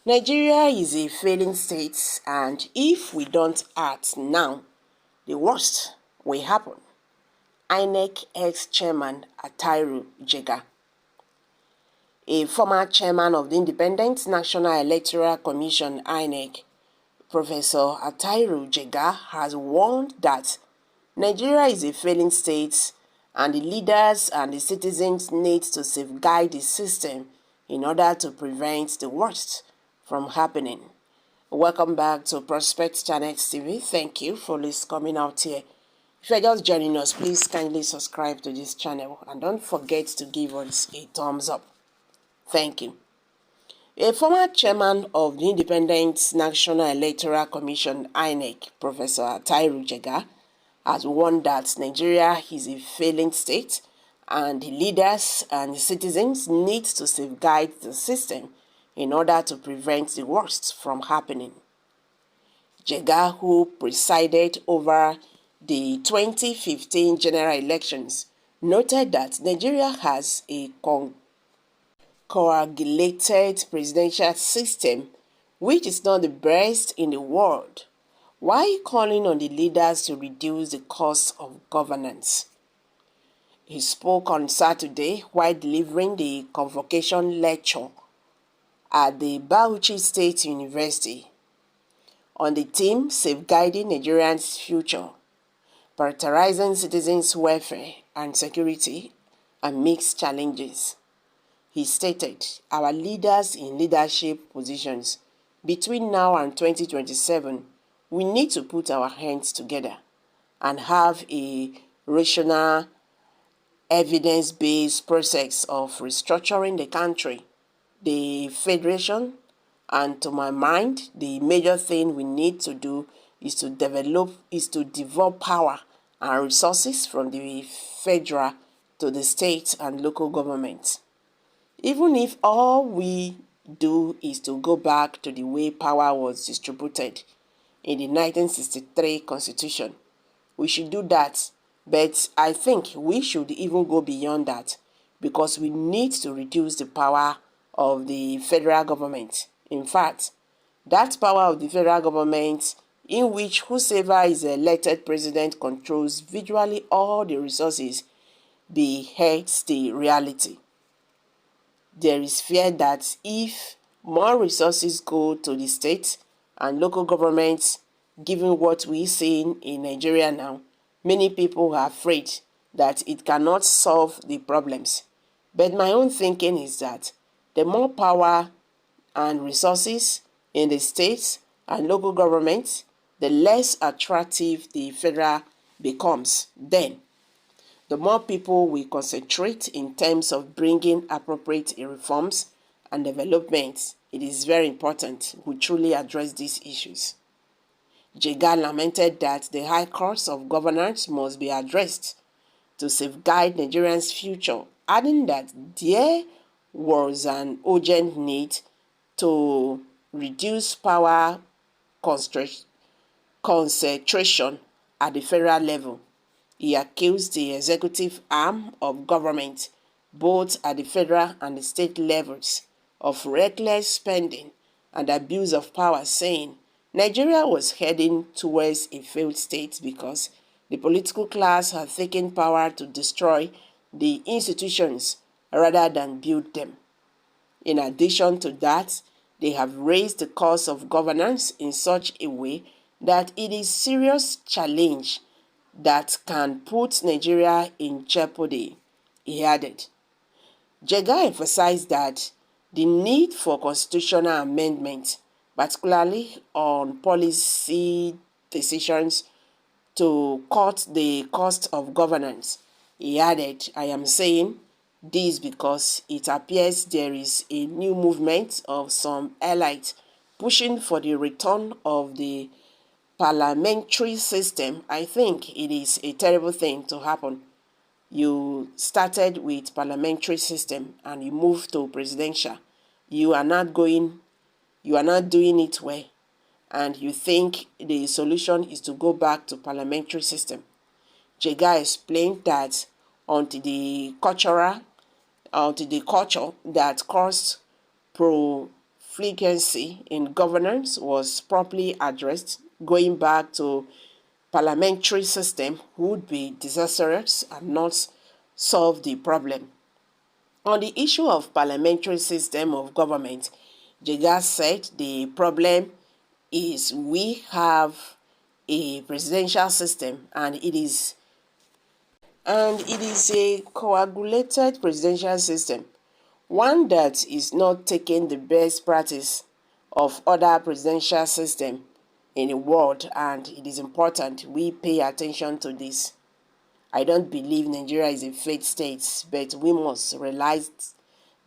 Nigeria is a failing state, and if we don't act now, the worst will happen. INEC ex-chairman Atairu Jega, a former chairman of the Independent National Electoral Commission INEC, Professor Atairu Jega, has warned that Nigeria is a failing state and the leaders and the citizens need to safeguard the system in order to prevent the worst from happening. Welcome back to Prospect Channel TV. Thank you for coming out here. If you're just joining us, please kindly subscribe to this channel and don't forget to give us a thumbs up. Thank you. A former chairman of the Independent National Electoral Commission INEC, Professor Atairu Jega, has warned that Nigeria is a failing state and the leaders and the citizens need to safeguard the system in order to prevent the worst from happening. Jega, who presided over the 2015 general elections, noted that Nigeria has a coagulated presidential system which is not the best in the world, while calling on the leaders to reduce the cost of governance. He spoke on Saturday while delivering the convocation lecture at the Bauchi State University on the theme Safeguarding Nigerians' Future, Prioritizing Citizens' Welfare and Security Amidst Challenges. He stated, our leaders in leadership positions between now and 2027, we need to put our hands together and have a rational, evidence-based process of restructuring the country, the federation, and to my mind, the major thing we need to do is to devolve power and resources from the federal to the state and local government. Even if all we do is to go back to the way power was distributed in the 1963 Constitution, we should do that. But I think we should even go beyond that because we need to reduce the power of the federal government. In fact, that power of the federal government in which whosoever is elected president controls virtually all the resources beheads the reality. There is fear that if more resources go to the state and local governments, given what we see in Nigeria now, many people are afraid that it cannot solve the problems. But my own thinking is that the more power and resources in the states and local governments, the less attractive the federal becomes. Then, the more people will concentrate in terms of bringing appropriate reforms and developments. It is very important we truly address these issues. Jega lamented that the high cost of governance must be addressed to safeguard Nigerians' future, adding that there was an urgent need to reduce power concentration at the federal level. He accused the executive arm of government, both at the federal and the state levels, of reckless spending and abuse of power, saying Nigeria was heading towards a failed state because the political class had taken power to destroy the institutions rather than build them. In addition to that, they have raised the cost of governance in such a way that it is a serious challenge that can put Nigeria in jeopardy, he added. Jega emphasized that the need for constitutional amendment, particularly on policy decisions to cut the cost of governance. He added, I am saying this because it appears there is a new movement of some elites pushing for the return of the parliamentary system. I think it is a terrible thing to happen. You started with parliamentary system and you moved to presidential. You are not doing it well. And you think the solution is to go back to parliamentary system. Jega explained that until the culture that caused vacancy in governance was properly addressed, going back to parliamentary system would be disastrous and not solve the problem. On the issue of parliamentary system of government, Jega said the problem is we have a presidential system and it is a coagulated presidential system, one that is not taking the best practice of other presidential system in the world, and it is important we pay attention to this. I don't believe Nigeria is a failed state, but we must realize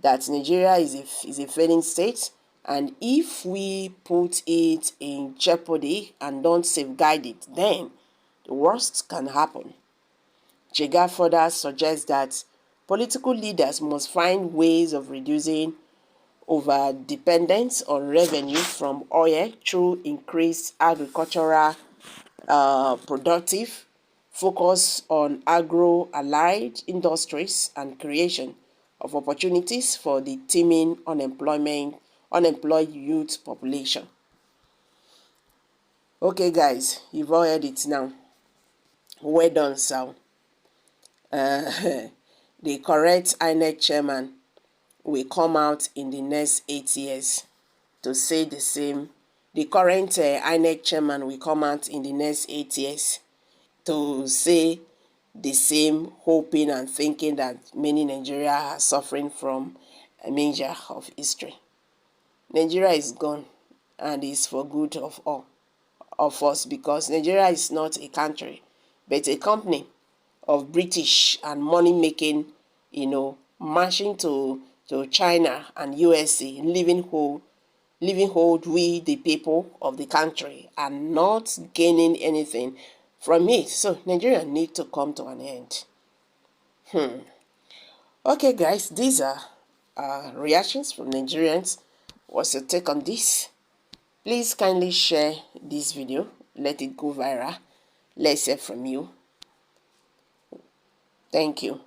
that Nigeria is a failing state, and if we put it in jeopardy and don't safeguard it, then the worst can happen. Jega further suggests that political leaders must find ways of reducing over-dependence on revenue from oil through increased agricultural productive focus on agro-allied industries and creation of opportunities for the teeming unemployed youth population. Okay, guys, you've all heard it now. Well done, sir. The correct INEC chairman will come out in the next 8 years to say the same. The current INEC chairman will come out in the next 8 years to say the same, hoping and thinking that many Nigeria are suffering from a major of history. Nigeria is gone and is for good of all of us, because Nigeria is not a country but a company of British and money making, marching to China and USA, living hold we the people of the country and not gaining anything from it. So Nigeria need to come to an end. Okay, guys, these are reactions from Nigerians. What's your take on this? Please kindly share this video. Let it go viral. Let's hear from you. Thank you.